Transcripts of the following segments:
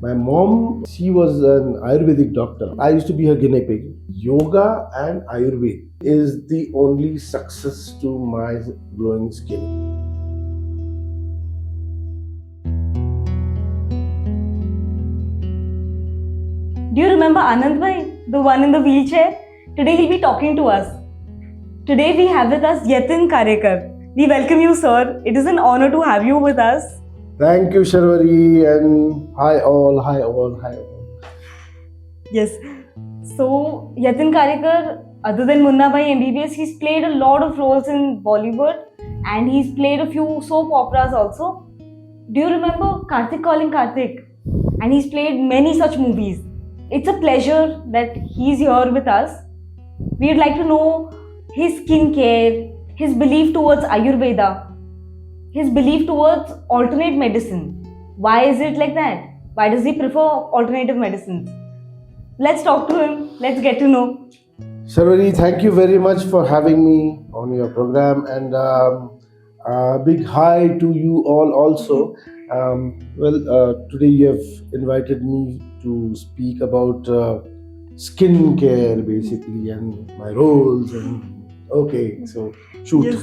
My mom, she was an Ayurvedic doctor. I used to be her guinea pig. Yoga and Ayurveda is the only success to my glowing skin. Do you remember Anand Bhai, the one in the wheelchair? Today he'll be talking to us. Today we have with us Yatin Karyekar. We welcome you, sir. It is an honor to have you with us. Thank you, Sharwari, and hi all. Yes. So, Yatin Karyekar, other than Munna Bhai MBBS, he's played a lot of roles in Bollywood and he's played a few soap operas also. Do you remember Karthik Calling Karthik? And he's played many such movies. It's a pleasure that he's here with us. We'd like to know his skincare, his belief towards Ayurveda, his belief towards alternate medicine. Why is it like that? Why does he prefer alternative medicines? Let's talk to him. Let's get to know. Sharwari, thank you very much for having me on your program, and a big hi to you all also. Today you have invited me to speak about skin care basically and my roles, and okay, so shoot. Yes.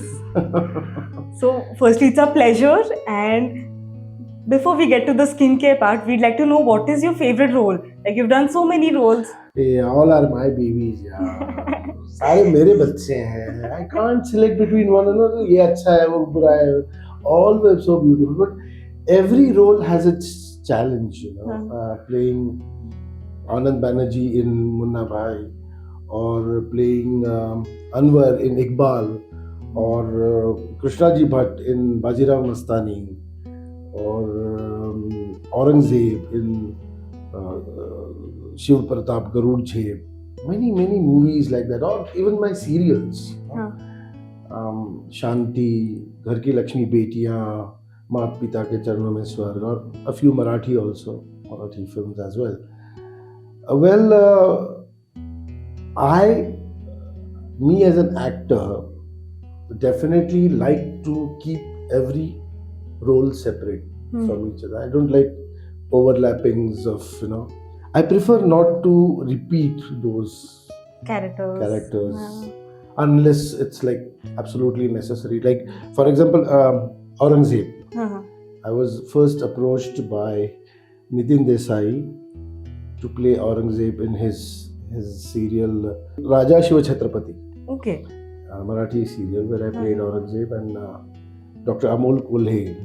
So, firstly, it's a pleasure. And before we get to the skincare part, we'd like to know what is your favorite role? Like, you've done so many roles. Hey, all are my babies, यार. सारे मेरे बच्चे हैं. I can't select between one another. ये अच्छा है, वो बुरा है. All were so beautiful, but every role has its challenge, you know. Playing Anand Banerjee in Munna Bhai, or playing Anwar in Iqbal, or Krishnaji Bhatt in Bajirao Mastani, or Aurangzeb in Shiv Pratap Garud Jhep. Many movies like that, or even my serials. Shanti, Ghar Ki Lakshmi Betiyan, Maat Pita Ke Charnon Mein Swarg, or a few Marathi films as well. Me as an actor, definitely like to keep every role separate from each other. I don't like overlappings of, you know. I prefer not to repeat those characters unless it's like absolutely necessary. Like, for example, Aurangzeb. I was first approached by Nitin Desai to play Aurangzeb in his serial Raja Shiva Chhatrapati. Okay. Marathi serial where I played Aurangzeb, and Dr. Amol Kolhe,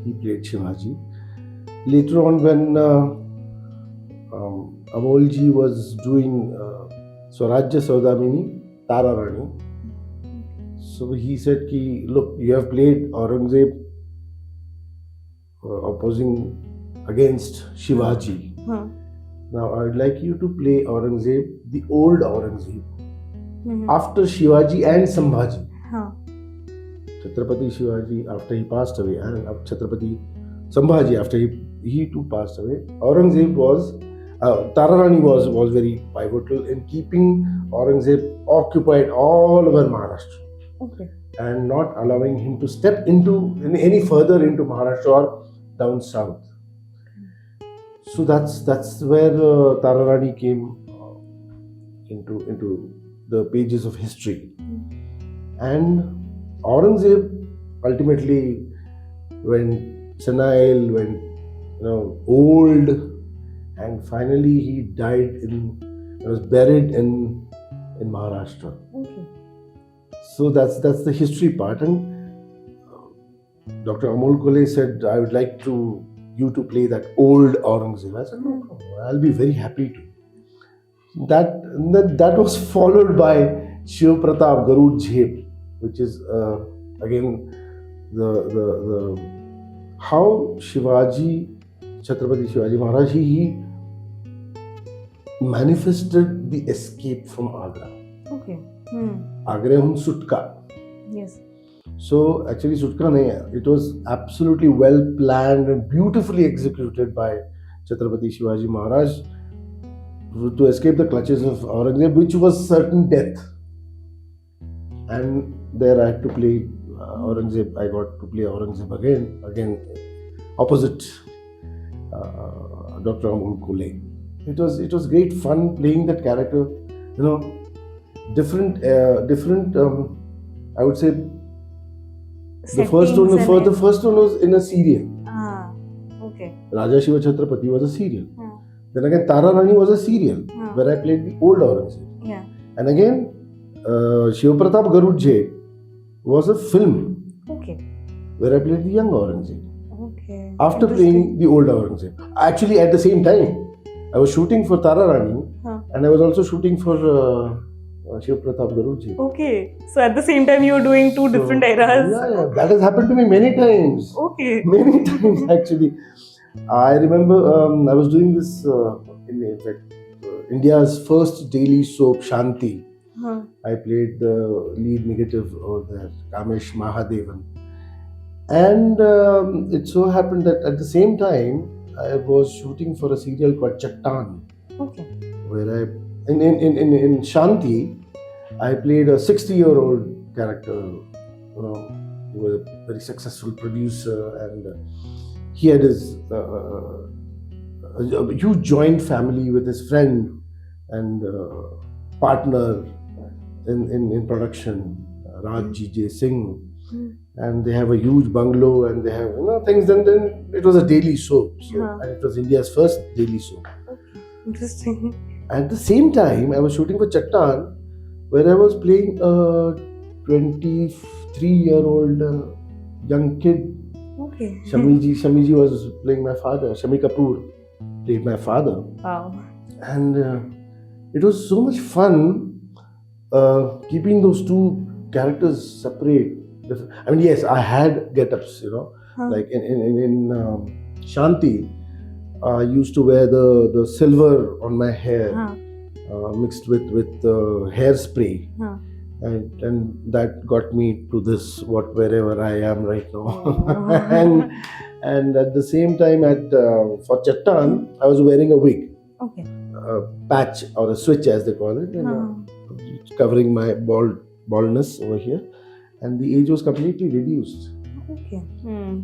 he played Shivaji. Later on, when Amolji was doing Swarajya Saudamini, Tara Rani, so he said, look, you have played Aurangzeb opposing against Shivaji. Now I would like you to play Aurangzeb, the old Aurangzeb, after Shivaji and Sambhaji. Chhatrapati Shivaji after he passed away, and Chhatrapati Sambhaji after he too passed away. Aurangzeb was, Tararani was very pivotal in keeping Aurangzeb occupied all over Maharashtra. Okay. And not allowing him to step any further into Maharashtra or down south. So that's where Tararani came into the pages of history. And Aurangzeb ultimately went senile, went old, and finally he died was buried in Maharashtra. Okay. So that's the history part. And Dr. Amol Kolhe said, I would like you to play that old Aurangzeb. I said, no problem, I'll be very happy to. That was followed by Shiv Pratap Garud Jhep, which is again the how Shivaji, Chhatrapati Shivaji Maharaj, he manifested the escape from Agra. Okay. Agra hun Sutka. Yes. So actually Sutka nahi, it was absolutely well planned and beautifully executed by Chhatrapati Shivaji Maharaj to escape the clutches of Aurangzeb, which was certain death. And there I had to play Aurangzeb. I got to play Aurangzeb again opposite Dr. Amol Kole. It was great fun playing that character. You know, different. I would say the first one was in a serial. Ah, okay. Raja Shiva Chhatrapati was a serial. Yeah. Then again, Tara Rani was a serial where I played the old Aurangzeb. Yeah. And again, Shiva Pratap Garudje was a film Okay. where I played the young Aurangzeb. Okay. After playing the old Aurangzeb. Actually, at the same time, I was shooting for Tara Rani and I was also shooting for Shiva Pratap Garudje. Okay. So at the same time, you were doing two different eras. Yeah. That has happened to me many times. Okay. Many times, actually. I remember I was doing this, in fact, India's first daily soap, Shanti. I played the lead negative over there, Kamesh Mahadevan. And it so happened that at the same time, I was shooting for a serial called Chattan. Okay. Where in Shanti, I played a 60-year-old character. You know, he was a very successful producer, and he had his a huge joint family with his friend and partner in production, Raj J. Singh. And they have a huge bungalow and they have things. Then it was a daily soap, and it was India's first daily soap. Interesting. At the same time, I was shooting for Chattan, where I was playing a 23-year-old young kid. Okay. Shamiji was playing my father. Shami Kapoor played my father. Wow. And it was so much fun keeping those two characters separate. I mean, yes, I had get-ups, like in Shanti, I used to wear the silver on my hair, mixed with hairspray, and that got me to this wherever I am right now. and at the same time, for Chattan, I was wearing a wig, a patch or a switch as they call it, covering my baldness over here. And the age was completely reduced. Okay.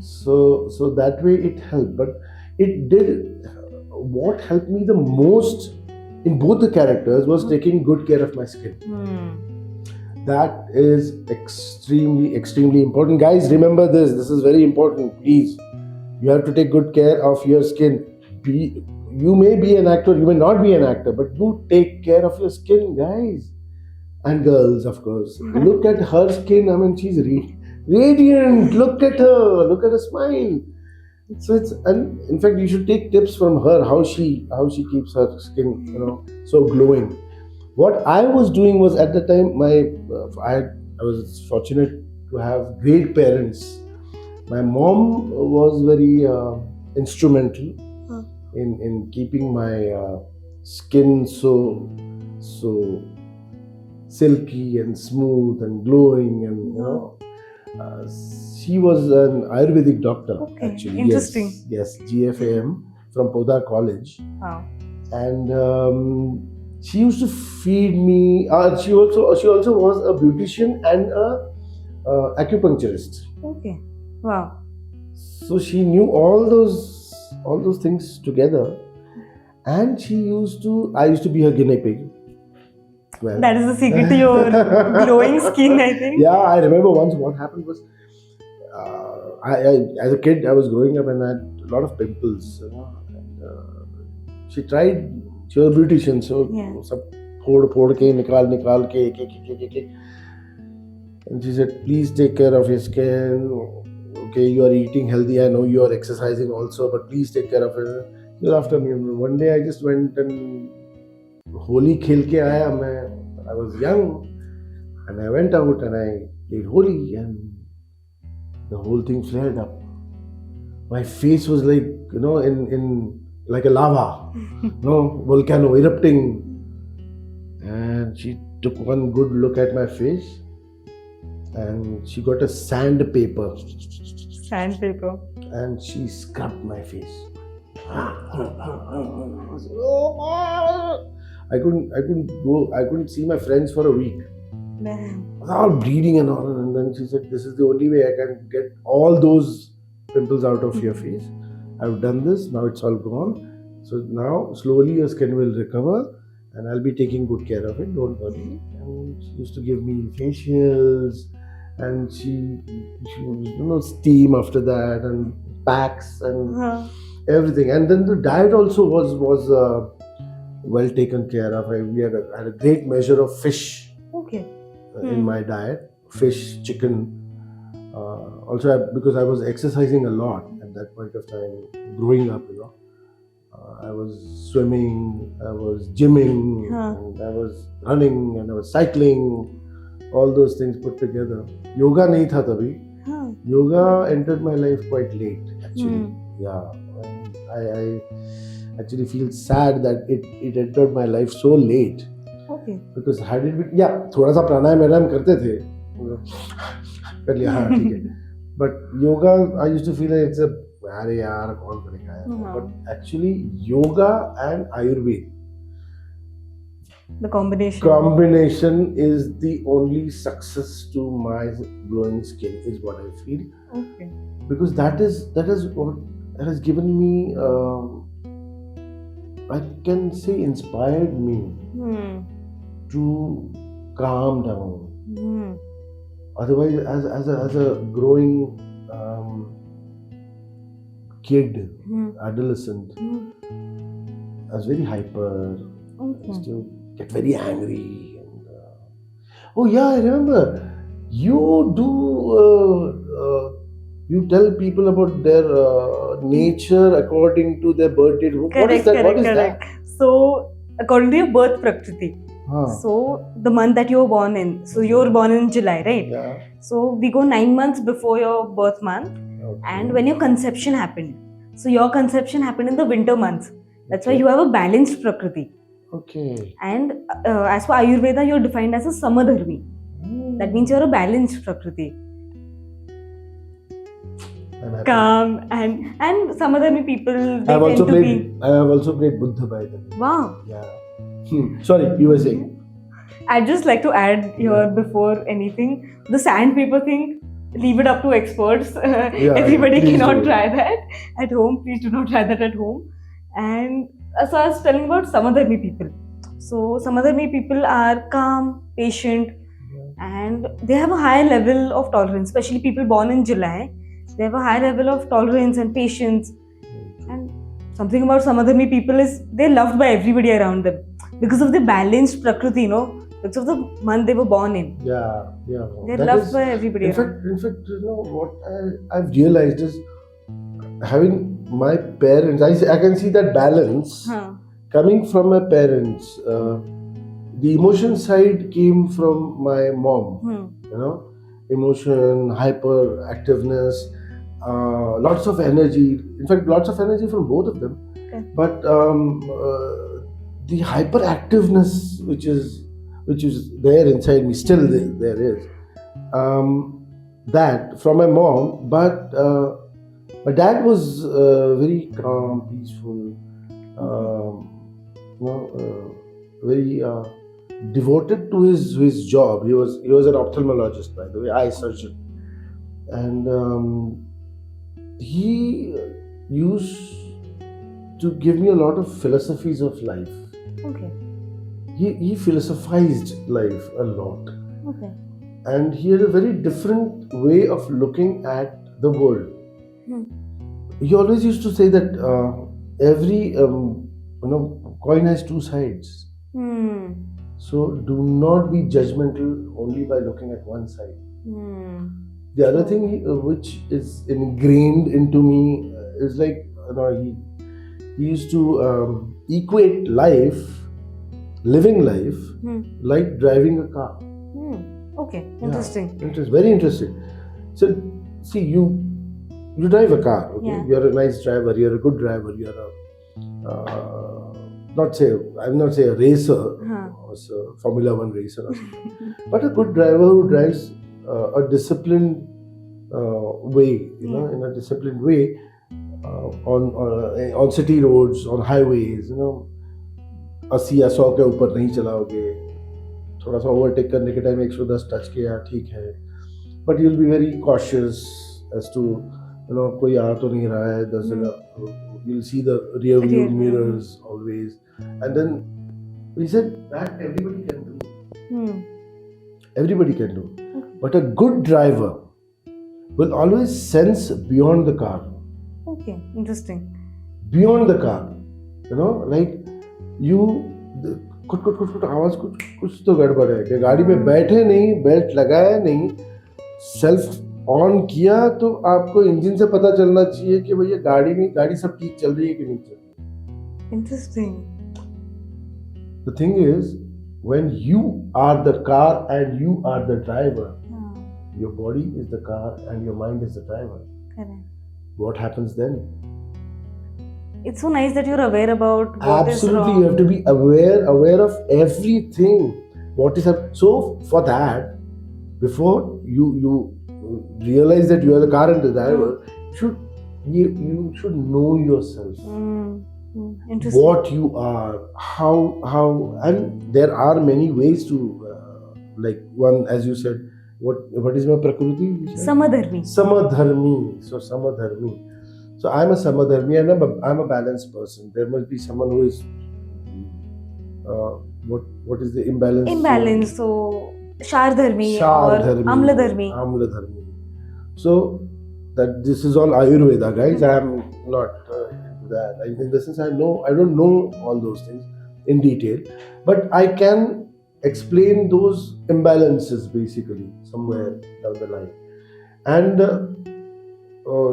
So that way it helped. But it did. What helped me the most in both the characters was taking good care of my skin. That is extremely, extremely important. Guys, remember this. This is very important. Please, you have to take good care of your skin. You may be an actor, you may not be an actor, but you take care of your skin, guys. And girls, of course. Look at her skin. I mean, she's radiant. Look at her. Look at her smile. So and in fact, you should take tips from her how she keeps her skin, so glowing. What I was doing was, at the time, I was fortunate to have great parents. My mom was very instrumental in keeping my skin so silky and smooth and glowing, and she was an Ayurvedic doctor. Actually. Interesting. Yes, GFAM from Podar College. Wow. And she used to feed me. She also was a beautician and a acupuncturist. Okay. Wow. So she knew all those things together, and I used to be her guinea pig. Well, that is the secret to your glowing skin, I think. Yeah, I remember once what happened was, I as a kid, I was growing up and I had a lot of pimples. And, she was a beautician, so sab phod ke, nikal ke. And she said, please take care of your skin. Okay, you are eating healthy. I know you are exercising also, but please take care of it. She was after me. One day I just went and Holi khel ke aaya. I was young and I went out and I played Holi and the whole thing flared up. My face was like, in like a lava, volcano erupting. And she took one good look at my face and she got a sandpaper. Sandpaper. And she scrubbed my face. I couldn't see my friends for a week. Damn. I was all bleeding and all, and then she said, this is the only way I can get all those pimples out of your face. I've done this, now it's all gone. So now slowly your skin will recover, and I'll be taking good care of it. Don't worry. And she used to give me facials, and she steam after that, and packs and Huh. everything. And then the diet also was well taken care of. We had a great measure of fish Okay. in my diet, fish, chicken. Also, because I was exercising a lot at that point of time, growing up, I was swimming, I was gymming, and I was running, and I was cycling, all those things put together. Yoga nahi tha tabhi. Huh. Yoga entered my life quite late, actually. Hmm. Yeah, and I actually feel sad that it entered my life so late. Okay. Because had it been, yeah, थोड़ा सा प्राणायाम करते थे, कर लिया, हाँ ठीक है. But yoga, I used to feel like it's a, अरे यार कौन करेगा यार. But actually, yoga and Ayurveda The combination. combination is the only success to my glowing skin, is what I feel. Okay. Because that is what has given me, I can say, inspired me to calm down. Otherwise, as a growing kid, adolescent, I was very hyper. I used to get very angry. And, oh yeah, I remember. You you tell people about their nature according to their birth date. What is that? What is that? So, according to your birth prakriti, so the month that you were born in, so you were born in July, right? Yeah. So we go 9 months before your birth month, and when your conception happened. So your conception happened in the winter months. That's why you have a balanced prakriti. Okay. And as for Ayurveda, you're defined as a samadharmi. That means you're a balanced prakriti. Calm and samadharmi people. They I have also tend played Buddha by the way. Wow. Yeah. Sorry, you were saying. I'd just like to add here before anything, the sandpaper thing, leave it up to experts. Everybody cannot try that at home. Please do not try that at home. And so I was telling about Samadharmi people. So Samadharmi people are calm, patient, and they have a high level of tolerance, especially people born in July. They have a high level of tolerance and patience. And something about Samadharmi people is they're loved by everybody around them because of the balanced prakriti, because of the month they were born in. Yeah. They're loved by everybody. In fact, what I've realized is having my parents. I can see that balance coming from my parents. The emotion side came from my mom. Emotion, hyperactiveness, lots of energy. In fact, lots of energy from both of them. Okay. But the hyperactiveness, which is there inside me, still there is. That from my mom, but my dad was very calm, peaceful, very devoted to his job. He was an ophthalmologist, by the way, eye surgeon, and he used to give me a lot of philosophies of life. Okay. He philosophized life a lot. Okay. And he had a very different way of looking at the world. He always used to say that every coin has two sides. So do not be judgmental only by looking at one side. The other thing which is ingrained into me is like he used to equate living life, like driving a car. Okay, interesting. Yeah, it is very interesting. So see, you drive a car. Okay, you're a nice driver. You're a good driver. You're I'm not say a racer, or a Formula 1 racer, or something, but a good driver who drives a disciplined way. In a disciplined way on city roads, on highways. 80 या 100 के ऊपर नहीं चलाओगे. थोड़ा सा overtake करने के time 110 touch किया, ठीक है, but you will be very cautious as to कोई आ तो नहीं रहा है 10 जगह. You'll see the rear view mirrors always. And then we said that everybody can do. Everybody can do. But a good driver will always sense beyond the car. Okay, interesting. Beyond the car. Like you कुट आवाज कुछ तो गड़बड़ है कि गाड़ी में बैठे नहीं, बेल्ट लगाया नहीं, सेल्फ ऑन किया तो आपको इंजन से पता चलना चाहिए कि भैया गाड़ी सब ठीक चल रही है कि नहीं चल रही. Interesting. The thing is, when you are the car and you are the driver, your body is the car and your mind is the driver. Correct. What happens then? It's so nice that you're aware about what Absolutely, is wrong. you have to be aware of everything. What is happening? So for that, before you realize that you are the car and the driver, you should know yourself. Interesting. What you are, how, and there are many ways to like one, as you said, what is my prakriti? Samadharmi. Samadharmi. So I'm a samadharmi and I'm a balanced person. There must be someone who is what is the imbalance? Imbalance. So Shardharmi or Amladharmi. So that this is all Ayurveda, guys. I am not into that. In the sense, I don't know all those things in detail, but I can explain those imbalances basically somewhere down the line. And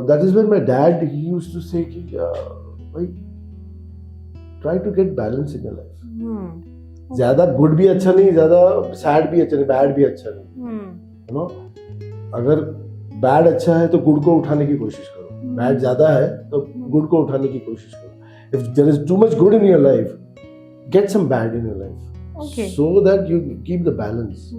that is when my dad, he used to say, try to get balance in your life. ज़्यादा good भी अच्छा नहीं, ज़्यादा sad भी अच्छा नहीं, bad भी अच्छा नहीं. अगर bad अच्छा है तो good को उठाने की कोशिश करो. Bad ज़्यादा है तो good को उठाने की कोशिश करो. If there is too much good in your life, get some bad in your life. Okay. So that you keep the balance.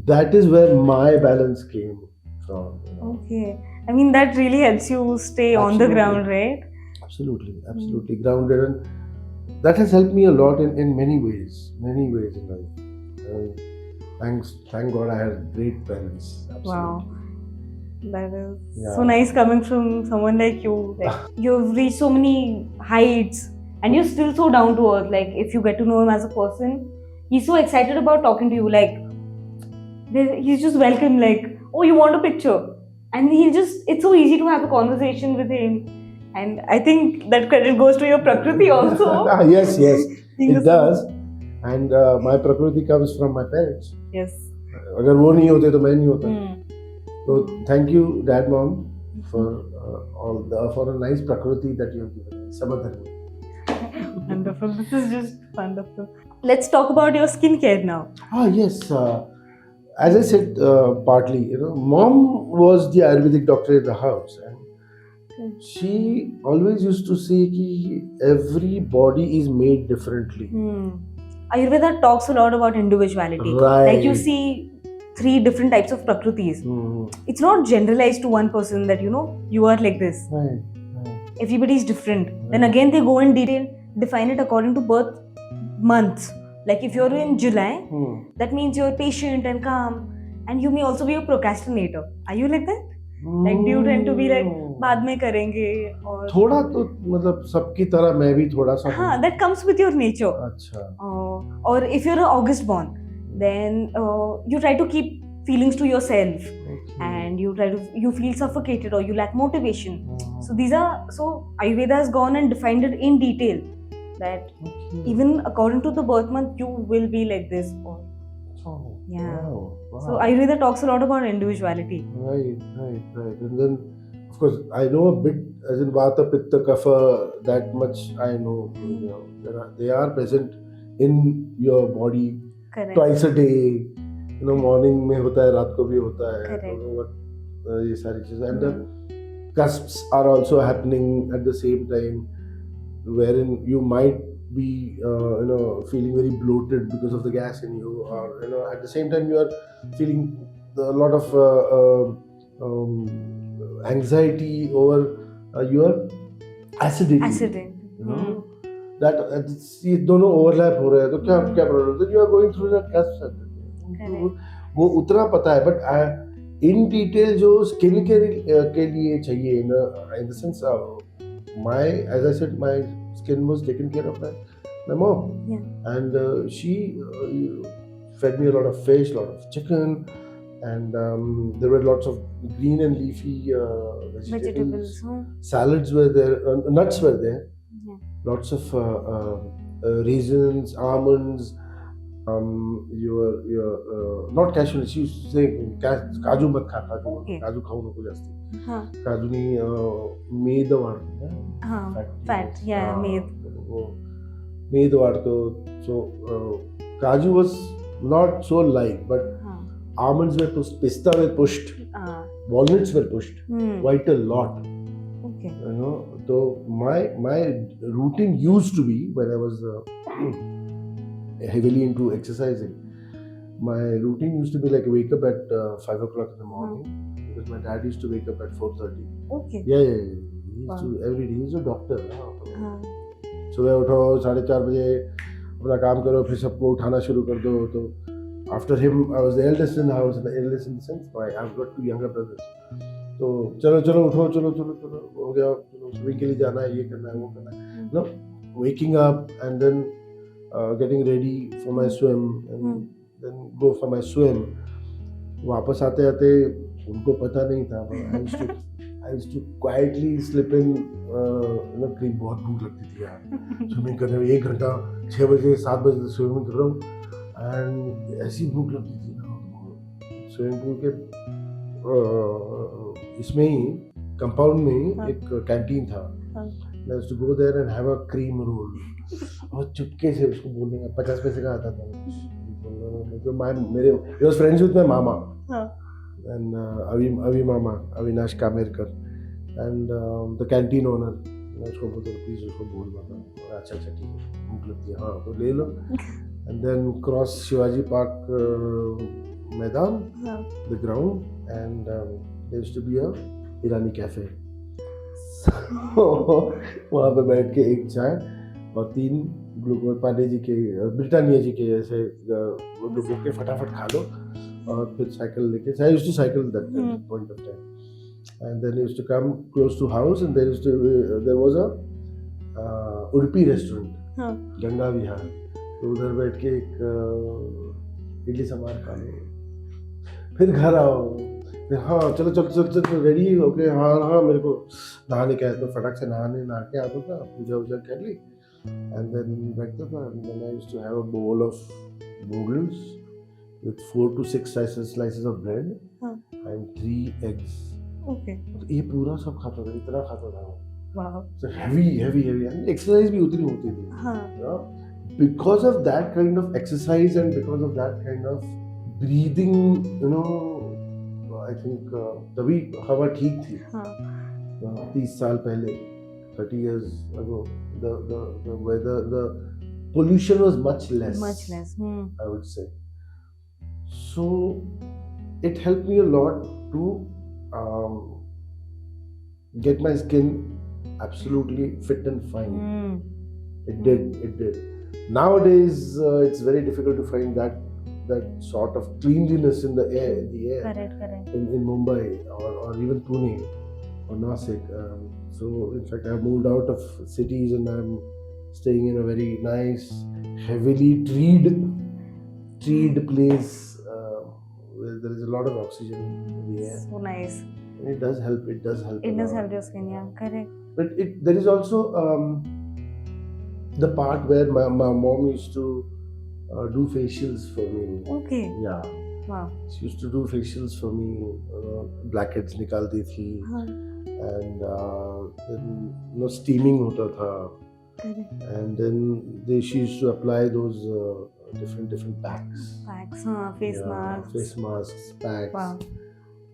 That is where my balance came from. Okay. I mean, that really helps you stay on the ground, right? Absolutely grounded, and that has helped me a lot in many ways in life. Thank God I had great parents. Absolutely. Wow, that is so nice coming from someone like you. Like, you've reached so many heights, and you're still so down to earth. Like, if you get to know him as a person, he's so excited about talking to you. Like, he's just welcome. Like, oh, you want a picture? And it's so easy to have a conversation with him. And I think that credit goes to your prakriti also. Yes, it does. And my prakriti comes from my parents. Yes. अगर वो नहीं होते तो मैं नहीं होता. So thank you, Dad, Mom, for for a nice prakriti that you have given me. Samadharmi. Wonderful. This is just wonderful. Let's talk about your skincare now. Yes. As I said, partly, Mom was the Ayurvedic doctor in the house, and she always used to say that every body is made differently. Ayurveda talks a lot about individuality. Right. Like you see 3 different types of prakritis. It's not generalized to one person that you are like this. Right. Everybody is different. Then again they go in detail, define it according to birth months. Like if you're in July, that means you're patient and calm, and you may also be a procrastinator. Are you like that? Like do you tend to be like बाद में करेंगे और थोड़ा तो मतलब सबकी तरह मैं भी थोड़ा सा. हाँ, that comes with your nature. अच्छा. Or if you're an August born, then you try to keep feelings to yourself, and you feel suffocated or you lack motivation. So Ayurveda has gone and defined it in detail. That even according to the birth month, you will be like this. Wow. So Ayurveda talks a lot about individuality. Right. And then, of course, I know a bit, as in Vata, Pitta, Kapha, that much I know. They are present in your body. Correct. Twice a day. Morning में होता है, रात को भी होता है. Correct. ये सारी चीजें. And the cusps are also happening at the same time, wherein you might be feeling very bloated because of the gas in you, or at the same time you are feeling a lot of anxiety over your acidity. That ये दोनों overlap हो रहे हैं, तो क्या problem है? You are going through that cusp. वो उतना पता है, but इन डिटेल जो स्किन के लिए चाहिए, in the sense my, as I said, my skin was taken care of by my mom. Yeah. And she fed me a lot of fish, a lot of chicken, and there were lots of green and leafy vegetables. Salads were there, nuts were there. Yeah. Lots of raisins, almonds. Your not cashew nuts. She used to say kaju mat kha, kaju. Okay. Kaju खाऊ नको जास्ती. Kaju ni मेद वाढतो. Fat. Yeah, मेद. वो मेद वाढतो. So kaju was not so liked, but almonds were pushed, pista were pushed, walnuts were pushed quite a lot. Okay. You know, so my routine used to be, when I was heavily into exercising, my routine used to be like wake up at 5 o'clock in the morning, because my dad used to wake up at 4:30. Okay. Yeah. He used to every day. He's a doctor. सुबह उठो 4:30 बजे, अपना काम करो, फिर सबको उठाना शुरू कर दो. तो after him, I was the eldest in the house, and the eldest in the sense I've got 2 younger brothers. तो चलो उठो, चलो हो गया, चलो स्विमिंग के लिए जाना है, ये करना है, वो करना है. No, waking up and then getting ready for my swim, and then go for my swim. वापस आते उनको पता नहीं था, I used to quietly slip in. कहीं बहुत भूख लगती थी यार, स्विमिंग करने में 1 घंटा 6 बजे 7 बजे स्विमिंग कर रहा हूँ, एंड ऐसी भूख लगती थी ना. स्विमिंग पूल के इसमें ही कंपाउंड में ही एक कैंटीन था. I used to go there and have a cream roll. और चुपके से उसको बोलने का 50 पैसे का आता था. तो मेरे he was friends with my mama. And Avi Mama, Avinash Kamerkar, and the canteen owner. उसको बोलते प्लीज उसको बोल बता. अच्छा ठीक है, भूख लगती है, हाँ तो ले लो. And then cross Shivaji Park मैदान, the ground, and there used to be a Irani cafe. वहाँ पे बैठ के एक चाय और 3 ग्लूकोज, पांडे जी के, ब्रिटानिया जी के ऐसे डुबो के फटाफट खा लो, और फिर साइकिल लेके. I used to cycle that point of time, and then used to come close to house, and there was a Udupi restaurant, Ganga विहार. तो उधर बैठ के एक इडली सांभर खा लो, फिर घर आओ, फिर हाँ चलो रेडी हो गए. हाँ मेरे को नहाने का है, तो फटाक से नहा के आता था, पूजा कर ली, and then बैठता था. And then I used to have a bowl of noodles with 4 to 6 slices of bread and 3 eggs. Okay. तो ये पूरा सब खाता था, इतना खाता था. Wow. So heavy, and exercise भी उतनी होती थी. Because of that kind of exercise and because of that kind of breathing, I think तभी हवा ठीक थी. 30 साल पहले, 30 years ago, the weather, the pollution was much less. I would say. So it helped me a lot to get my skin absolutely fit and fine. It did. Nowadays it's very difficult to find that sort of cleanliness in the air. Correct. In Mumbai or even Pune or Nasik. So in fact I moved out of cities and I'm staying in a very nice, heavily treed place where there is a lot of oxygen in the air. So nice. And it does help. It does help your skin, yeah, correct. But there is also the part where my mom used to do facials for me. Okay. Yeah. Wow. She used to do facials for me. Blackheads निकालती थी. And then steaming होता था. And then she used to apply those different packs. Face masks. Face masks, packs. Wow.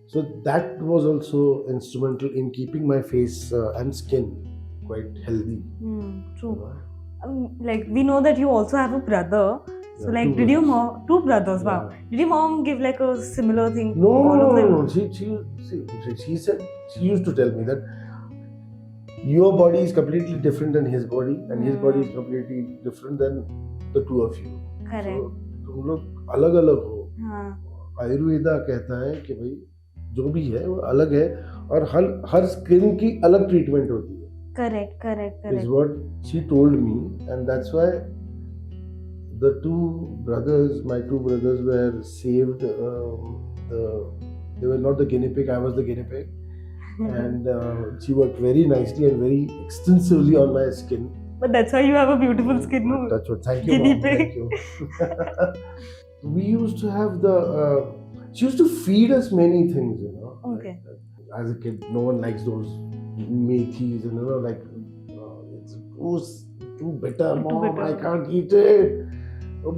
So that was also instrumental in keeping my face and skin quite healthy. True. Like we know that you also have a brother. So like, did your mom, 2 brothers? Wow. Did your mom give like a similar thing? No. Of them? She said, she used to tell me that your body is completely different than his body, and his body is completely different than the 2 of you. Correct. So तुम लोग अलग अलग हो. आयुर्वेदा कहता है कि भाई जो भी है वो अलग है, और हर स्किन की अलग ट्रीटमेंट होती है. Correct. Is what she told me, and that's why the my two brothers were saved. They were not the guinea pig. I was the guinea pig, and she worked very nicely and very extensively on my skin. But that's why you have a beautiful skin. No? Touch wood. Thank you, Guinea Mom. pig. Thank you. We used to have she used to feed us many things, you know. Okay. As a kid, no one likes those methis, and you know, like it's too bitter, Mom. bitter. I can't eat it.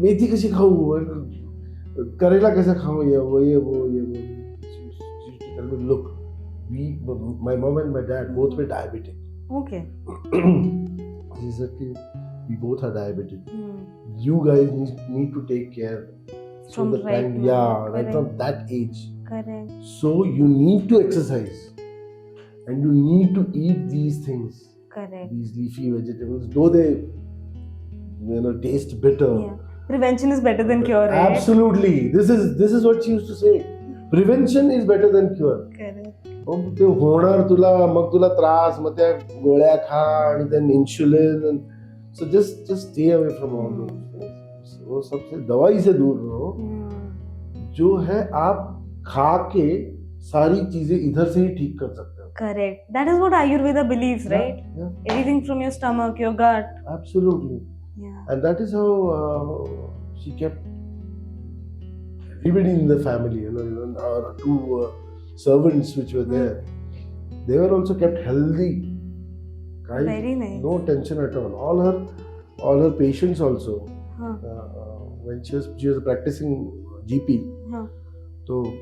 मेथी कैसे खाऊं, करेला कैसे खाऊं, ये वो. She used to tell me, look, my mom and my dad both were diabetic. Okay. She said, we both are diabetic. You guys need to take care From the right time, now. right from that age. Correct. So you need to exercise, and you need to eat these things. Correct. These leafy vegetables, though they taste bitter. Yeah. Prevention is better than cure, right? Absolutely. This is what she used to say. Prevention is better than cure. Correct. मग ते होणार तुला, मग तुला त्रास, मग त्या गोळ्या खा आणि then insulin, so just stay away from all those things. वो सबसे दवाई से दूर रहो. जो है आप खा के सारी चीजें इधर से ही ठीक कर सकते हो. Correct. That is what Ayurveda believes, right? Yeah. Everything from your stomach, your gut. Absolutely. Yeah. And that is how she kept everybody in the family, even our two servants which were there, they were also kept healthy. Guys, Very nice. no tension at all. All her patients also, when she was practicing GP, so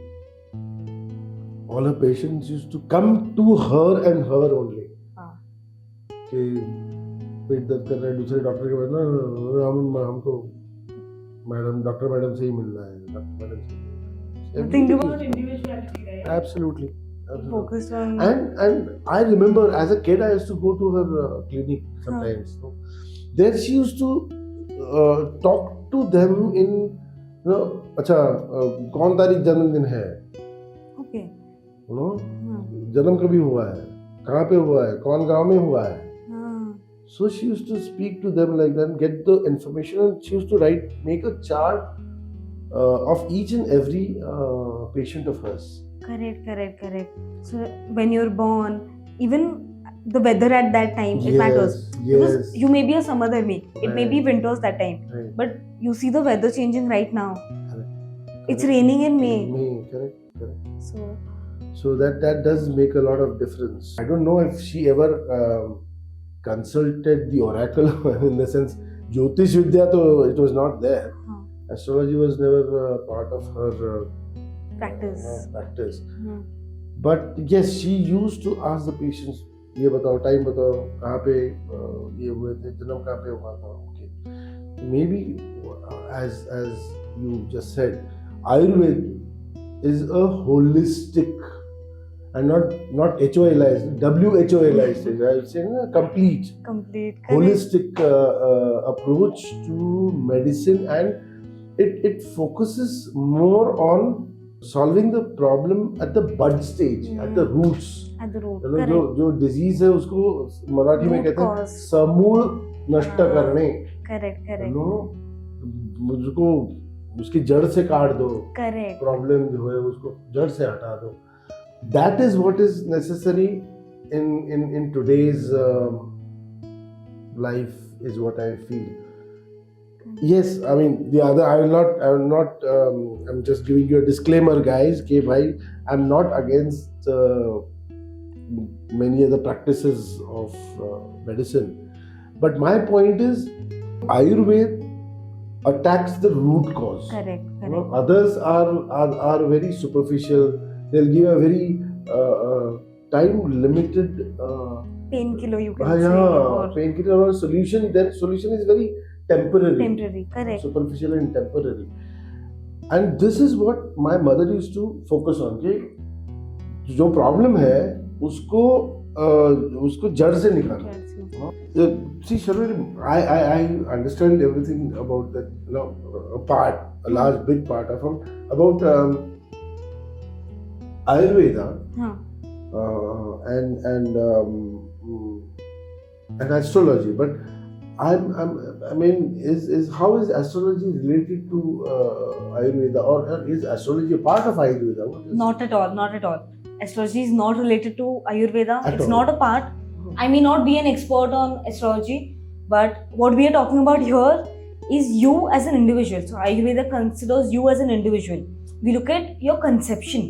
all her patients used to come to her and her only. कि पेट दर्द कर रहा है, दूसरे doctor के पास ना, हमको doctor madam से ही मिलना है. Think about individuality, right? Absolutely. Focused on. And I remember as a kid I used to go to her clinic sometimes. There she used to talk to them in, अच्छा कौन तारीख जन्मदिन है, Okay. जन्म कभी हुआ है, कहाँ पे हुआ है, कौन गांव में हुआ है. So she used to speak to them like that, get the information, and she used to make a chart of each and every patient of hers. Correct. So when you're born, even the weather at that time, it matters. Yes. Because you may be a summer there, it may be winters that time, Right. but you see the weather changing right now. Correct. It's raining in May. Correct. So So that does make a lot of difference. I don't know if she ever consulted the oracle in the sense Jyotish Vidya, though it was not there. Astrology was never part of her practice. But yes, she used to ask the patients, ये बताओ, time बताओ, कहाँ पे ये हुए थे, जन्म कहाँ पे हुआ था. Okay, maybe as you just said, Ayurveda is a holistic and not HOLized, WHOLized. I would say complete holistic approach to medicine, and it focuses more on solving the problem at the bud stage, at the roots. At the root. जो disease है उसको मराठी में कहते हैं समूल नष्ट करने. Correct. मुझको उसकी जड़ से काट दो. Correct. प्रॉब्लम जो है उसको जड़ से हटा दो. That is what is necessary in today's life, is what I feel. Yes, I mean the other. I will not. I'm just giving you a disclaimer, guys. Okay, bhai, I'm not against many other practices of medicine, but my point is, Ayurveda attacks the root cause. Correct. Others are very superficial. They'll give a very time limited painkiller, you can say. Painkiller or solution. Then solution is very temporary. Correct. Superficial and temporary. And this is what my mother used to focus on. कि जो problem है उसको जड़ से निकालना. See, Sharvir, I understand everything about that. A large big part about Ayurveda Huh. and astrology, but I mean, is how is astrology related to Ayurveda, or is astrology a part of Ayurveda? What is Not at all, not at all. Astrology is not related to Ayurveda. At It's all. not a part. I may not be an expert on astrology, but what we are talking about here is you as an individual. So Ayurveda considers you as an individual. We look at your conception.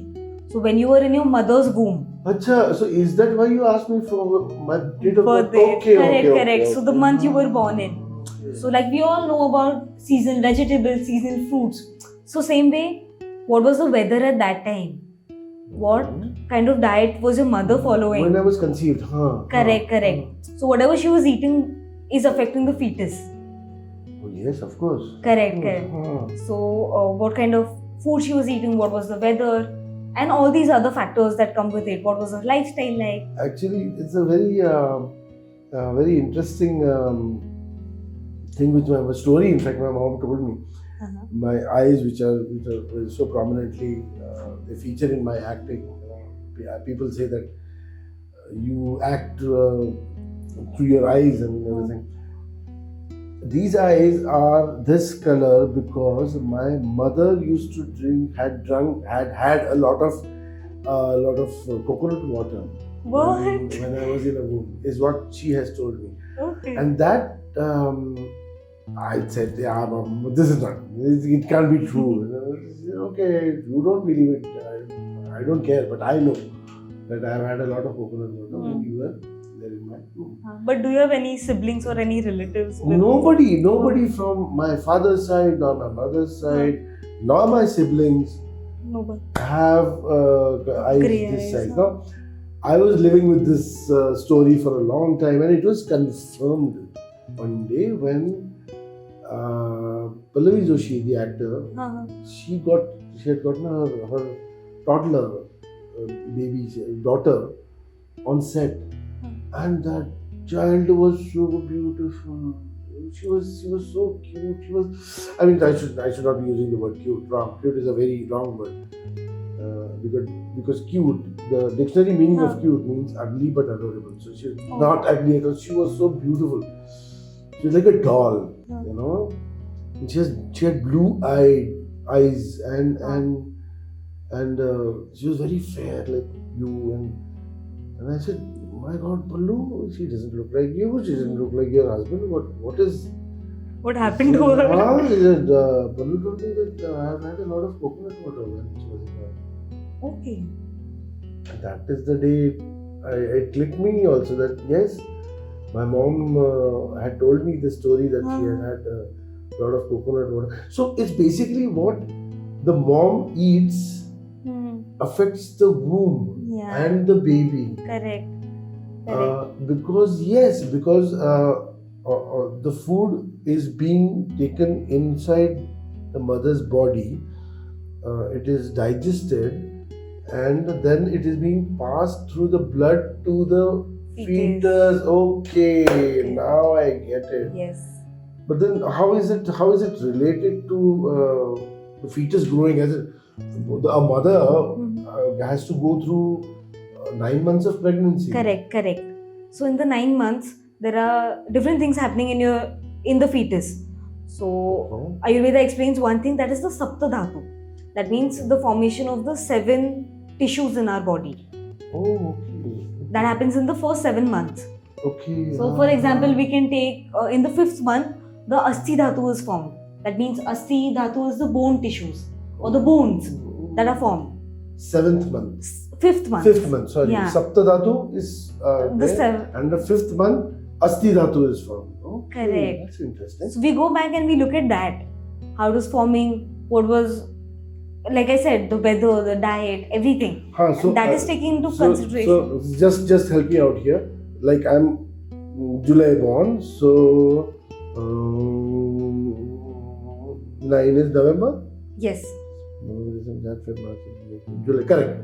So when you were in your mother's womb, Acha, so is that why you asked me for my date of birth? birth date, Okay, correct, okay, correct. okay, So the okay. month you were born in. So like we all know about seasonal vegetables, seasonal fruits. So same way, what was the weather at that time? What kind of diet was your mother following? When I was conceived, Correct, correct. So whatever she was eating is affecting the fetus. Oh, yes, of course. Correct, Of correct. course. So what kind of food she was eating, what was the weather, and all these other factors that come with it. What was her lifestyle like? Actually, it's a very interesting thing which my story. In fact, my mom told me. Uh-huh. My eyes, which are so prominently, they feature in my acting. People say that you act through your eyes and everything. These eyes are this color because my mother used to had a lot of coconut water. What? When I was in a womb, is what she has told me. Okay. And that I said, yeah, Mom, this is not. It can't be true. Okay, you don't believe it. I don't care, but I know that I have had a lot of coconut water when you were there in my womb. But do you have any siblings or any relatives? Nobody from my father's side, nor my mother's side, nor my siblings Nobody. have eyes Grey this eyes, size. no? Now, I was living with this story for a long time, and it was confirmed one day when Pallavi Joshi, the actor, Uh-huh. she had gotten her toddler baby daughter on set, and that child was so beautiful. She was so cute. I mean, I should not be using the word cute. Wrong. Cute is a very wrong word. Because cute, the dictionary meaning of cute means ugly but adorable. So she's not ugly at all. She was so beautiful. She was like a doll, you know. And she had blue eyes and she was very fair like you. And I said, my God, Pallu, she doesn't look like you. She doesn't look like your husband. What is? What happened to her? Pallu told me that I have had a lot of coconut water when she was in her. Okay. That is the day it clicked me also that yes, my mom had told me the story that she had a lot of coconut water. So it's basically what the mom eats affects the womb and the baby. Correct. Because the food is being taken inside the mother's body. It is digested. And then it is being passed through the blood to the fetus. Okay, now I get it. Yes. But then, how is it related to the fetus growing? As a mother has to go through 9 months of pregnancy. Correct. So in the 9 months, there are different things happening in the fetus. So Ayurveda explains one thing, that is the Sapta Dhatu. That means the formation of the 7 tissues in our body. Oh, okay. That happens in the first 7 months. Okay. So for example, we can take in the 5th month, the Asti Dhatu is formed. That means Asti Dhatu is the bone tissues or the bones that are formed. 7th month. 5th month. 5th month, sorry. Yeah. Sapta Dhatu is The there, 7th. and the 5th month, Asti Dhatu is formed. Okay, Correct. That's interesting. So we go back and we look at that. How it was forming, what was, like I said, the weather, the diet, everything. That is taken into consideration. So just help me out here. Like I'm July born, so 9 is November. Yes. November, December, January, March, July. Correct.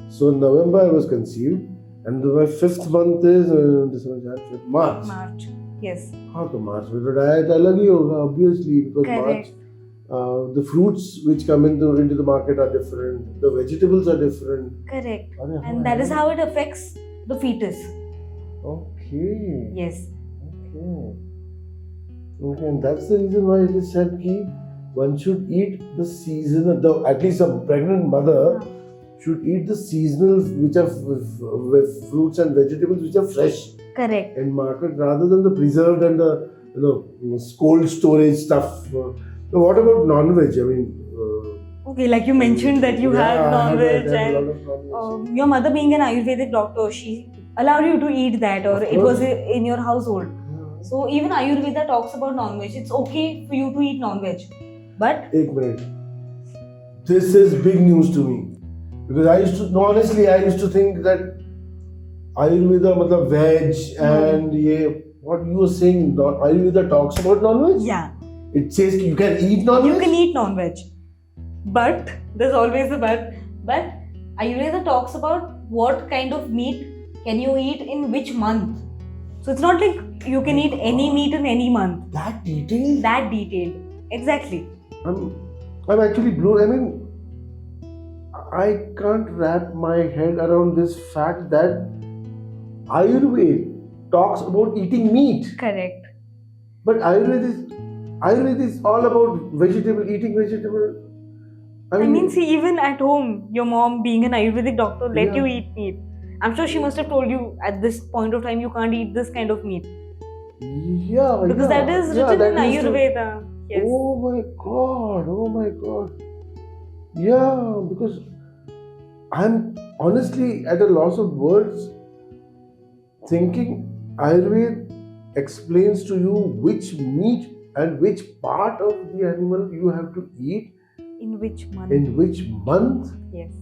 So November I was conceived, and my 5th month is December, January, March. March. Yes. हाँ तो मार्च में तो diet अलग ही होगा obviously because Correct. March The fruits which come into the market are different. The vegetables are different. Correct. Arey, And that is how it affects the fetus. Okay. Yes. Okay. Okay, and that's the reason why it is said that one should eat the seasonal. At least a pregnant mother should eat the seasonal, which are with fruits and vegetables which are fresh Correct. in market, rather than the preserved and the cold storage stuff. So what about non-veg? I mean. Okay, like you mentioned that you had non-veg, I had a and lot of non-veg. your mother being an Ayurvedic doctor, she allowed you to eat that, or Of it was course. in your household. So even Ayurveda talks about non-veg. It's okay for you to eat non-veg, but Ek minute. This is big news to me, because I used to think that Ayurveda matlab veg and what you were saying, Ayurveda talks about non-veg. yeah, It says you can eat non-veg. you can eat non-veg, but there's always a but. But Ayurveda talks about what kind of meat can you eat in which month. So it's not like you can eat any meat in any month. That detail. That detailed. Exactly. I'm actually blown. I mean, I can't wrap my head around this fact that Ayurveda talks about eating meat, Correct. but Ayurveda is all about eating vegetable. I mean, see, even at home, your mom being an Ayurvedic doctor let you eat meat. I'm sure she must have told you at this point of time you can't eat this kind of meat. Yeah, Because that is written in Ayurveda. Yes. Oh my god. Yeah, because I'm honestly at a loss of words thinking Ayurveda explains to you which meat and which part of the animal you have to eat In which month? in which month. Yes.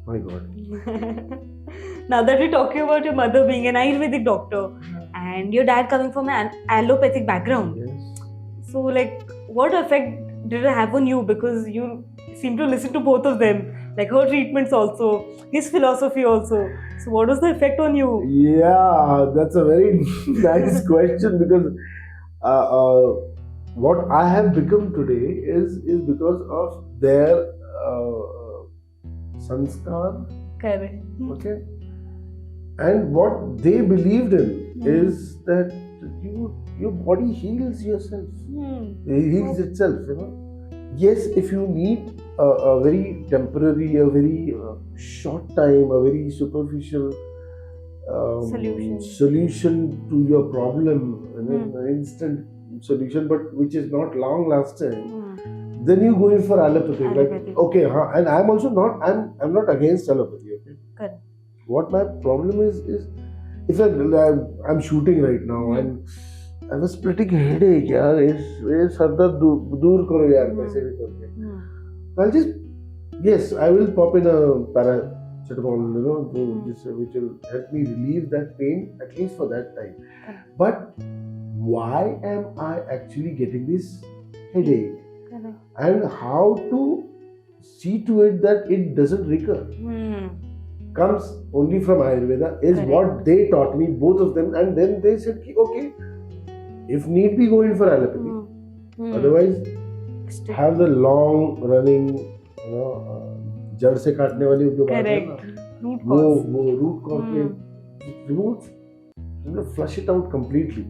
My god. Now that we're talking about your mother being an Ayurvedic doctor and your dad coming from an allopathic background, Yes. so like what effect did it have on you? Because you seem to listen to both of them, like her treatments also, his philosophy also. So what was the effect on you? Yeah, that's a very nice question, because what I have become today is because of their sanskar, Correct. okay, and what they believed in is that your body heals yourself. It heals itself, Yes, if you need a very temporary, a very short time, a very superficial solution to your problem, an instant solution, but which is not long lasting, then you go in for allopathy. Like, okay, and I'm also not. I'm not against allopathy. Okay. Correct. What my problem is if I'm shooting right now and I was splitting headache, yaar. Is sar dard dur karo yaar, kaise bhi karke. I'll just I will pop in a paracetamol, which will help me relieve that pain at least for that time. But why am I actually getting this headache? Correct. And how to see to it that it doesn't recur comes only from Ayurveda, is what they taught me, both of them. And then they said, okay, if need be, go in for allopathy. Otherwise, have the long running, जड़ से काटने वाली जो बात है ना, वो root cause remove, flush it out completely.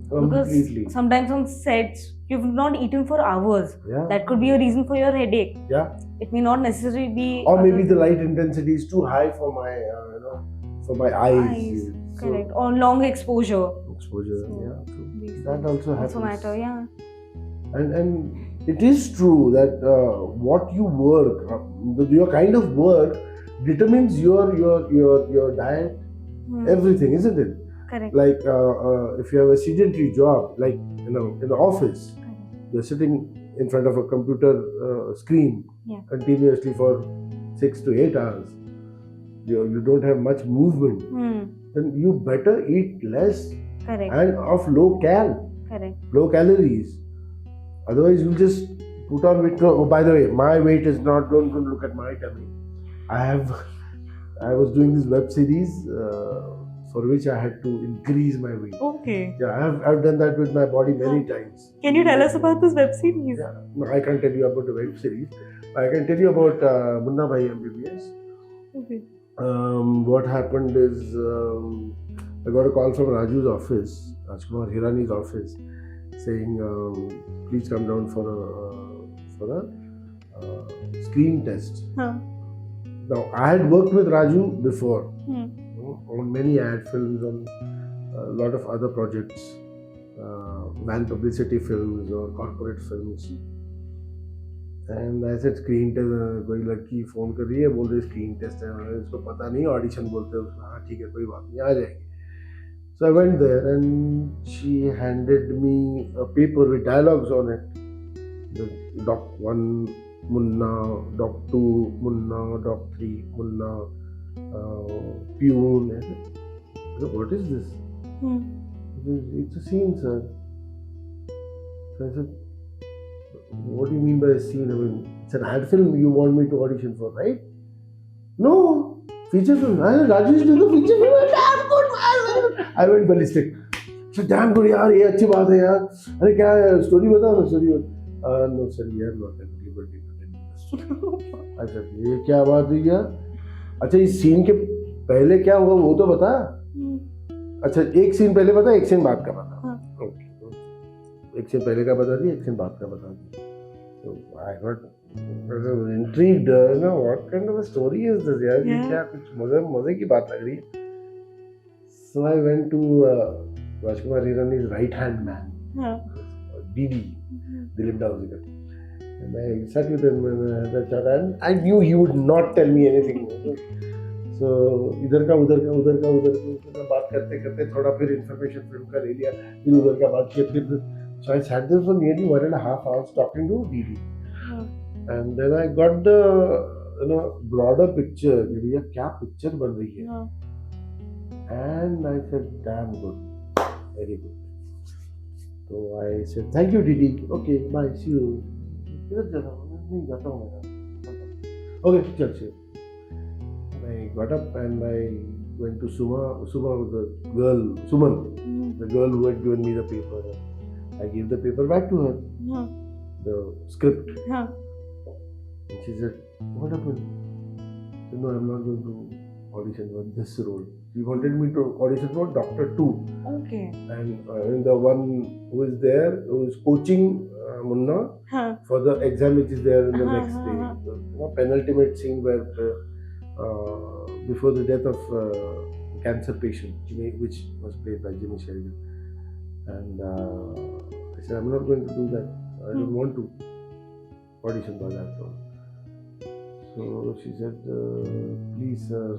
Because sometimes on sets you've not eaten for hours. Yeah. That could be a reason for your headache. Yeah. It may not necessarily be. Or maybe the light intensity is too high for my, for my eyes. Correct. Or long exposure. Exposure. Yeah. True. That also happens. Also matter. Yeah. And it is true that what you work, your kind of work determines your diet, everything, isn't it? Correct. Like if you have a sedentary job, like in the office, you're sitting in front of a computer screen continuously for 6 to 8 hours. You don't have much movement. Then you better eat less. Correct. And of low calories. Otherwise, you'll just put on weight. Oh, by the way, my weight is not. Don't look at my tummy. I was doing this web series for which I had to increase my weight. Okay. Yeah, I've done that with my body many times. Can you tell us about this web series? Yeah, no, I can't tell you about the web series. I can tell you about Munna Bhai MBBS. Okay. What happened is I got a call from Raju's office, Rajkumar Hirani's office, saying, please come down for a screen test. Huh. Now, I had worked with Raju before Hmm. on many ad films, on a lot of other projects, van publicity films or corporate films. And I said screen test, कोई लड़की phone कर रही है, बोल रही screen test है, इसको पता नहीं, audition बोलते हैं उसको, हाँ ठीक है कोई बात नहीं, आ जाएंगे. So I went there and she handed me a paper with dialogues on it. The Doc 1 Munna, Doc 2 Munna, Doc 3 Munna, Pune. I said, what is this? It's a scene, sir. So I said, what do you mean by a scene? I mean, it's an ad film you want me to audition for, right? No, feature film. I said, Raju is doing a feature film. Damn good. I went ballistic. So damn good, यार ये अच्छी बात है यार. अरे क्या story बताओ ना story. No sir, we are not liberty. अच्छा ये क्या बात हुई यार? अच्छा इस सीन के पहले क्या हुआ वो तो बता. अच्छा एक सीन पहले बता, एक सीन बाद का बता. ओके, एक सीन पहले का बता दिया, एक सीन बाद का बता दिया. So I got intrigued. What kind of a story is this यार? ये क्या कुछ मजे की बात लग रही है. So I went to Rajkumar Hirani's right hand man, DD, Dilip Dawzikar. And I sat with him and I had a chat, and I knew he would not tell me anything. So इधर का बात करते करते थोड़ा फिर information film का ले लिया, फिर उधर का बात किया, फिर so I sat there for nearly 1.5 hours talking to DD. And then I got the broader picture, कि भैया क्या picture बन रही है. And I said, damn good, very good. So I said, thank you, Didi. Okay, bye, see you. नहीं जाता हूँ मैं. Okay, चल. I got up and I went to Suma, the girl, Suman, the girl who had given me the paper. I gave the paper back to her, the script. And she said, what happened? I said, no, I'm not going to audition for this role. He wanted me to audition for Doctor 2. Okay. And the one who is there, who is coaching Munna for the exam which is there in the next day. The penultimate scene where before the death of cancer patient, which was played by Jimmy Sheridan. And I said, I'm not going to do that. I don't want to audition for that role. So she said, please sir,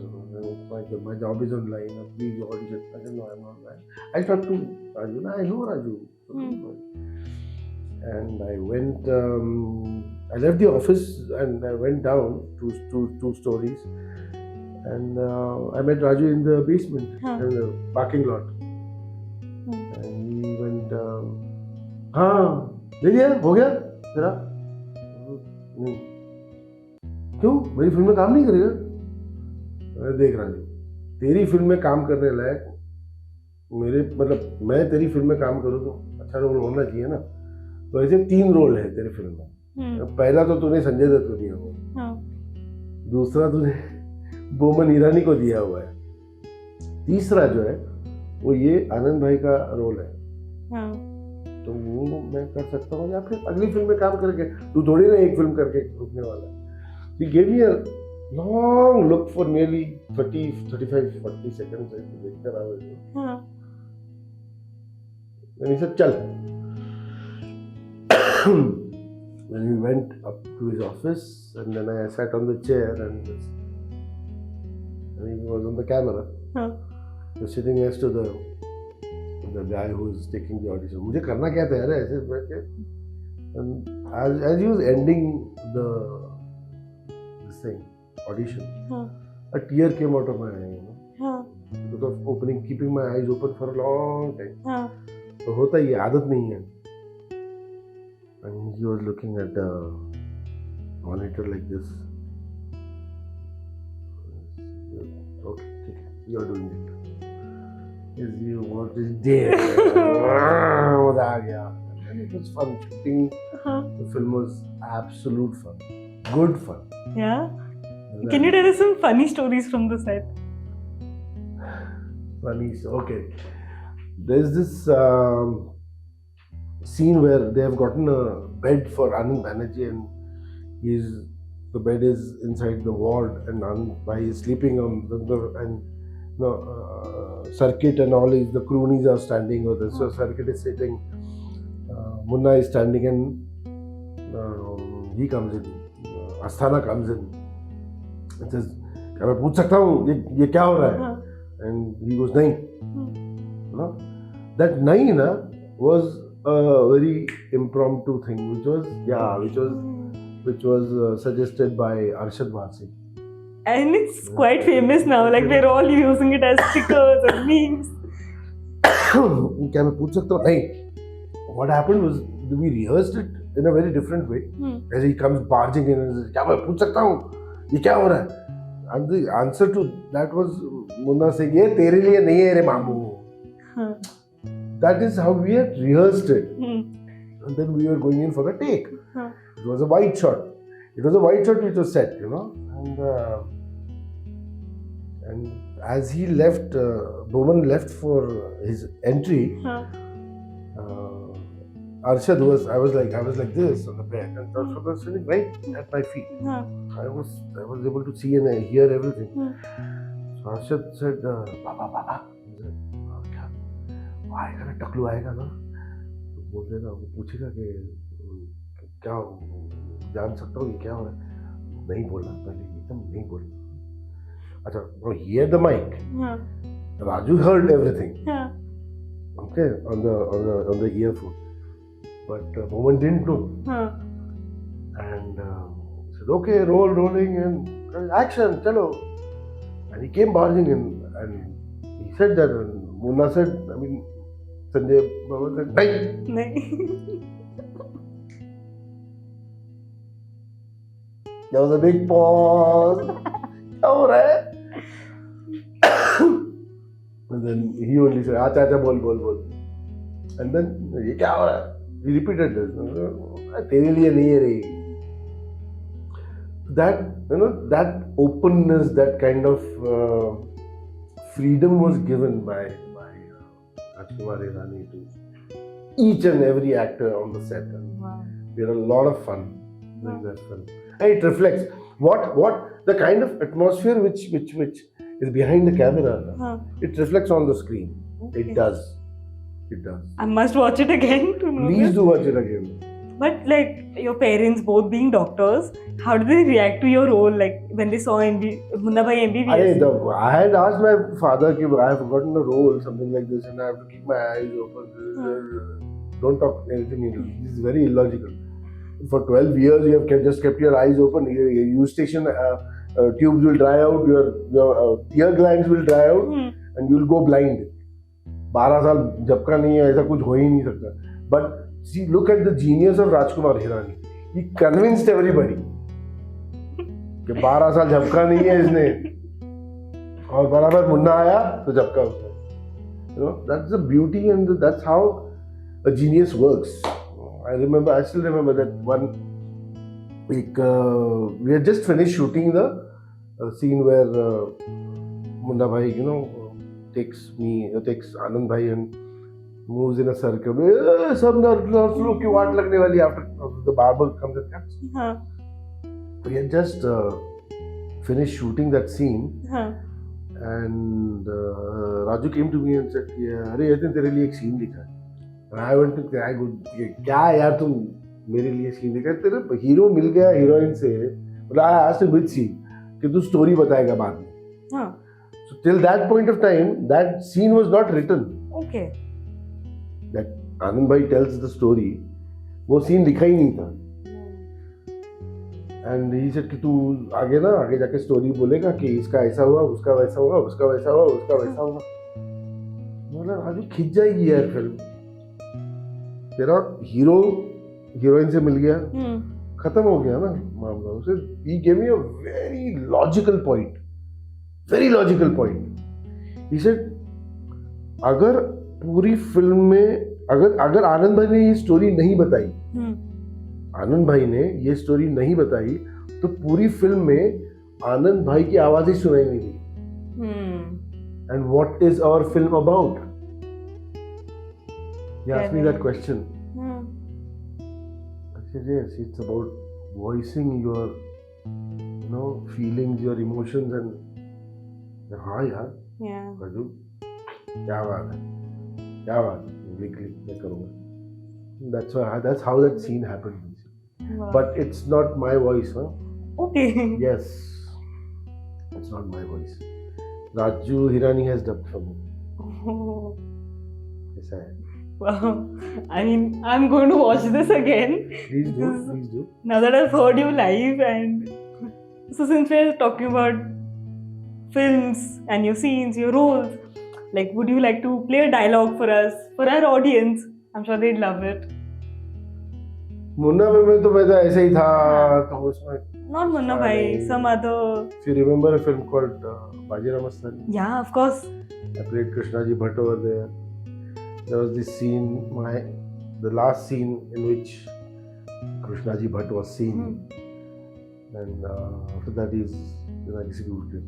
my job is on line, please audition. I said, no, I'm not lying. I talked to Raju, I know Raju. And I went, I left the office and I went down two stories. And I met Raju in the basement, in the parking lot. And he went, हाँ, ले लिया, हो गया तेरा? नहीं. क्यों? मेरी film में काम नहीं करेगा? मैं देख रहा हूँ. तेरी फिल्म में काम करने लायक मैं तेरी फिल्म में काम करूँ तो अच्छा रोल होना चाहिए ना. तो ऐसे 3 रोल है तेरी फिल्म में. पहला तो तूने संजय दत्त को दिया हुआ है. दूसरा तूने बोमन ईरानी को दिया हुआ है. तीसरा जो है वो ये आनंद भाई का रोल है. तो वो मैं कर सकता हूँ या फिर अगली फिल्म में काम करके. तू थोड़ी ना एक फिल्म करके रुकने वाला है. He gave me a long look for nearly 35-40 seconds. Then he said, chal. Then we went up to his office and then I sat on the chair and he was on the camera. He was sitting next to the guy who was taking the audition. मुझे करना क्या था यार ऐसे बैठ के. And as he was ending this thing, audition, a tear came out of my eye, because of opening, keeping my eyes open for a long time. तो होता ही आदत नहीं है. And he was looking at the monitor like this. Okay, you are doing it. is you what is there? मजा आ गया. And it was fun. Shooting the film was absolute fun. Good fun. Yeah. Can you tell us some funny stories from the set? Funny. Okay. There's this scene where they have gotten a bed for Anand Banerjee, and the bed is inside the ward, and Anand Bhai is sleeping on and circuit and all is the croonies are standing over there. So circuit is sitting, Munna is standing, and he comes in. Asthana comes in and says, "क्या मैं पूछ सकता हूँ ये क्या हो रहा है?" And he goes, "नहीं." That nahi na was a very impromptu thing, which was suggested by Arshad Vasi. And it's quite famous now. Like we're all using it as stickers and memes. क्या मैं पूछ सकता हूँ? नहीं. What happened was we rehearsed it in a very different way. As he comes barging in and says, "क्या मैं पूछ सकता हूँ? ये क्या हो रहा है?" And the answer to that was Munna saying, "ये तेरे लिए नहीं है रे मामू." That is how we had rehearsed it. And then we were going in for the take. It was a wide shot. Which was set, and as he left, Bowman left for his entry. Arshad I was like this on the bed, and Arshad was sitting right at my feet. I was able to see and hear everything. So Arshad said, "Baba." आएगा ना, टकलू आएगा ना, तो बोल देगा, वो पूछेगा कि क्या जान सकता हूँ ये क्या हो रहा है. नहीं बोलना, पहले एकदम नहीं बोलना. अच्छा, hear the mic. Raju heard everything. Okay, on the earphone, but Mohan didn't know. And said, "Okay, rolling and action, chalo." And he came barging in, and he said that, and Munna said, Sanjay Baba said, "Nahi." There was a big pause. क्या हो रहा है? And then he only said, "अच्छा, बोल." And then ये क्या हो रहा है? He repeated this. तेरे लिए नहीं है रे. That openness, that kind of freedom was given by Rajkumar Hirani to each and every actor on the set. We had a lot of fun doing that film. And it reflects what the kind of atmosphere which is behind the camera. It reflects on the screen. Okay. It does. I must watch it again to know. Please do watch it again. But like your parents both being doctors, how did they react to your role? Like when they saw Munnabhai MBBS? I had asked my father that I have gotten a role, something like this, and I have to keep my eyes open. Don't talk anything. This is very illogical. For 12 years, you have just kept your eyes open. Your eustachian tubes will dry out, your ear glands will dry out, and you will go blind. 12 साल झपका नहीं है, ऐसा कुछ हो ही नहीं सकता. But see, look at the genius of Rajkumar Hirani. He convinced everybody कि 12 साल झपका नहीं है इसने, और बराबर मुन्ना आया तो झपका उसने. That's the beauty, and that's how a genius works. I still remember that one week, we had just finished shooting the scene where Munna Bhai, takes Anand Bhai and moves in a circle. Some nerves look you want lagne wali after the barber comes and cuts. We had just finished shooting that scene, and Raju came to me and said, "Arey Yatin, तेरे लिए एक scene लिखा है." And I went to क्या यार तुम मेरे लिए scene लिखा है? तेरे हीरो मिल गया हीरोइन से, मतलब I asked him which scene, कि तू story बताएगा बाद में. So till that point of time, that scene was not written. Okay. That Anand Bhai tells the story, वो scene लिखा ही नहीं था. And he said कि तू आगे जाके story बोलेगा कि इसका ऐसा हुआ, उसका वैसा हुआ, उसका वैसा हुआ, उसका वैसा हुआ. मतलब आज खिंच जाएगी यार फिल्म. तेरा हीरो हीरोइन से मिल गया, खत्म हो गया ना मामला. उसे he gave me a very logical point. He said, अगर पूरी फिल्म में अगर आनंद भाई ने ये स्टोरी नहीं बताई, आनंद भाई ने ये स्टोरी नहीं बताई, तो पूरी फिल्म में आनंद भाई की आवाज ही सुनाई नहीं दी। And what is our film about? He asked me that question. I said, yes, it's about voicing your, feelings, your emotions, and हाँ यार, राजू, क्या बात है, मैं करूँगा. That's how that scene happened. Wow. But it's not my voice, huh? Okay. Yes, it's not my voice. Raju Hirani has dubbed for me. Oh. ऐसा है. Wow. I mean, I'm going to watch this again. Please do. Now that I've heard you live, and so since we're talking about films and your scenes, your roles, like, would you like to play a dialogue for us, for our audience? I'm sure they'd love it. Munna भाई में तो मैं तो ऐसे ही था, तो उसमें Not Munna Bhai, some other. If you remember a film called Bajirao Mastani? Yeah, of course. I played Krishnaji Bhatt over there. There was this scene, the last scene in which Krishnaji Bhatt was seen, and after that he's executed.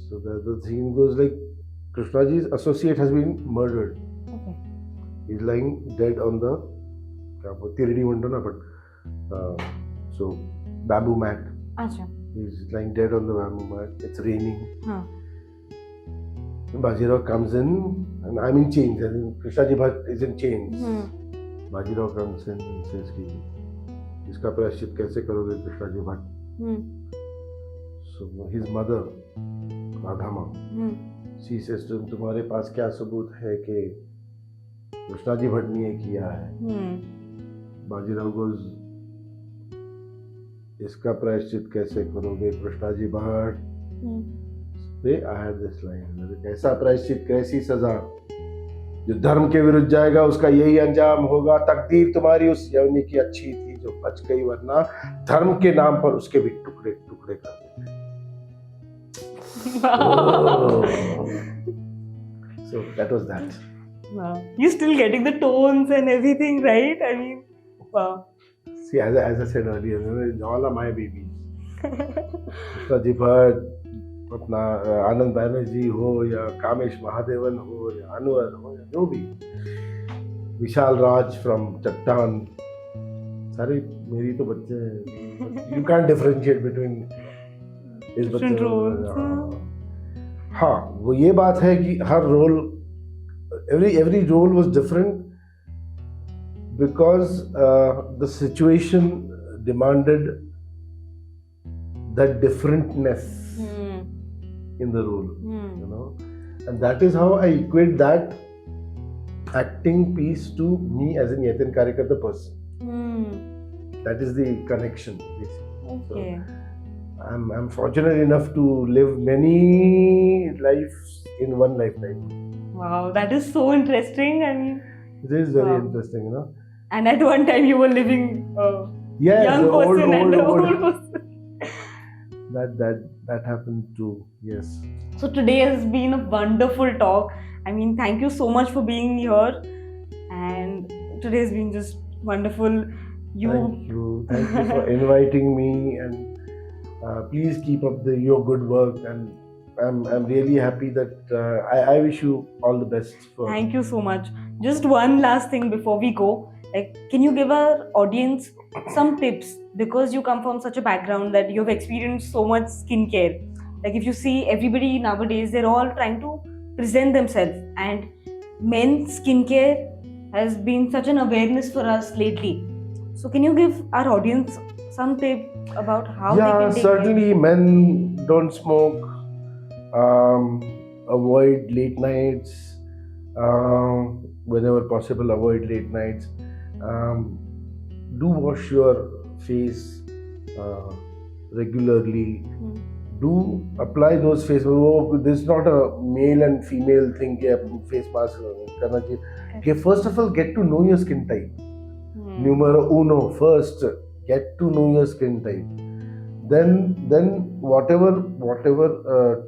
So the scene goes like, Krishnaji's associate has been murdered. Okay. He's lying dead on the tiridi wonder na, but so bamboo mat. Achha. He's lying dead on the bamboo mat. It's raining. Bajirao comes in, and I'm in chains. And Krishnaji Bhatt is in chains. Bajirao comes in and says, "इसका प्रायश्चित कैसे करोगे Krishnaji Bhatt?" So his mother, Radhama, she says to him, तुम्हारे पास क्या सबूत है कि कृष्णाजी भट्ट ने ये किया है? बाजीराव goes, इसका प्रायश्चित कैसे करोगे Krishnaji Bhatt? I had this line, कैसा प्रायश्चित, कैसी सजा, जो धर्म के विरुद्ध जाएगा उसका यही अंजाम होगा. तकदीर तुम्हारी उस यवनी की अच्छी थी जो बच गई, वरना धर्म के नाम पर उसके भी टुकड़े टुकड़े कर देते. So that was that. Wow. You're still getting the tones and everything, right? I mean, wow. See, as I said earlier, all are my babies. Krishnaji Bhatt, अपना आनंद बैनर्जी हो या कामेश महादेवन हो या अनवर हो या जो भी, विशाल राज फ्रॉम चट्टान, सारे मेरी तो बच्चे हैं. यू कैन डिफरेंशिएट बिटवीन इस बच्चे. हाँ, वो ये बात है कि हर role, every role was different because the situation demanded that differentness in the role, and that is how I equate that acting piece to me as in Yatin Karyekar, the person. That is the connection, basically. Okay. So, I'm fortunate enough to live many lives in one lifetime. Wow, that is so interesting. I mean, it is very interesting, And at one time you were living young person and an old person. That happened too. Yes. So today has been a wonderful talk. I mean, thank you so much for being here, and today has been just wonderful. Thank you for inviting me, and please keep up your good work. And I'm really happy that I wish you all the best. Thank you so much. Just one last thing before we go. Like, can you give our audience some tips, because you come from such a background that you've experienced so much skincare. Like, if you see everybody nowadays, they're all trying to present themselves, and men's skincare has been such an awareness for us lately. So can you give our audience some tip about how they can take certainly care? Men don't smoke, avoid late nights, whenever possible avoid late nights. Do wash your face regularly. Do apply those face. This is not a male and female thing. Face mask करना चाहिए. Okay, first of all, get to know your skin type. Numero uno, first get to know your skin type. Then whatever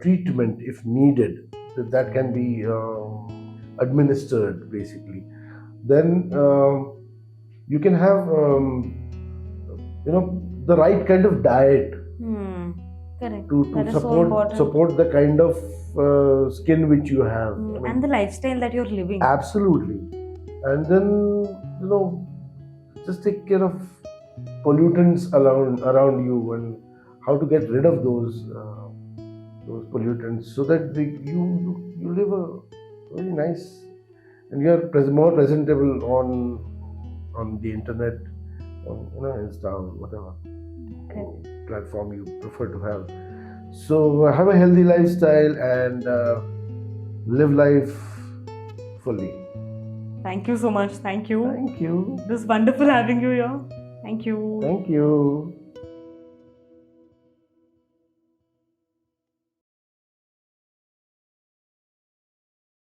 treatment if needed, that can be administered basically, then you can have the right kind of diet Correct. to That is so important. support the kind of skin which you have. And the lifestyle that you're living. Absolutely. And then just take care of pollutants around you, and how to get rid of those pollutants, so that you live a very nice, and you are more presentable on the internet, on Insta or whatever platform you prefer to have. So have a healthy lifestyle and live life fully. Thank you so much. Thank you. Thank you. It was wonderful having you here. Thank you. Thank you.